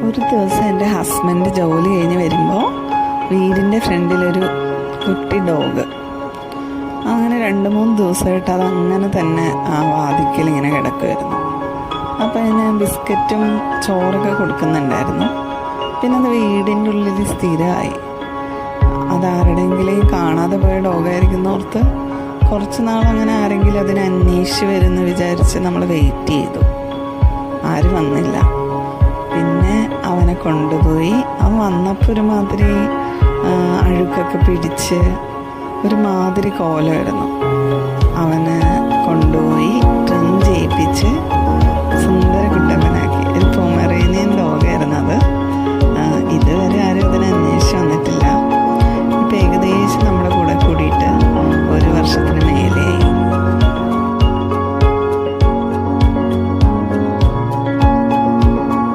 ഒരു ദിവസം എൻ്റെ ഹസ്ബൻഡ് ജോലി കഴിഞ്ഞ് വരുമ്പോൾ വീടിൻ്റെ ഫ്രണ്ടിലൊരു കുട്ടി ഡോഗ്, അങ്ങനെ 2-3 ദിവസമായിട്ട് അതങ്ങനെ തന്നെ ആ വാതിക്കൽ ഇങ്ങനെ കിടക്കുമായിരുന്നു. അപ്പോൾ അതിന് ബിസ്ക്കറ്റും ചോറൊക്കെ കൊടുക്കുന്നുണ്ടായിരുന്നു. പിന്നെ അത് വീടിൻ്റെ ഉള്ളിൽ സ്ഥിരമായി. അതാരുടെയെങ്കിലും കാണാതെ പോയ ഡോഗായിരിക്കുന്നോർത്ത് കുറച്ച് നാളങ്ങനെ ആരെങ്കിലും അതിനെ അന്വേഷിച്ച് വരുമെന്ന് വിചാരിച്ച് നമ്മൾ വെയിറ്റ് ചെയ്തു. ആരും വന്നില്ല. പിന്നെ അവനെ കൊണ്ടുപോയി. അവൻ വന്നപ്പോൾ ഒരുമാതിരി അഴുക്കൊക്കെ പിടിച്ച് ഒരുമാതിരി കോലമായിരുന്നു. അവനെ കൊണ്ടുപോയി ട്രിം ചെയ്യിപ്പിച്ച്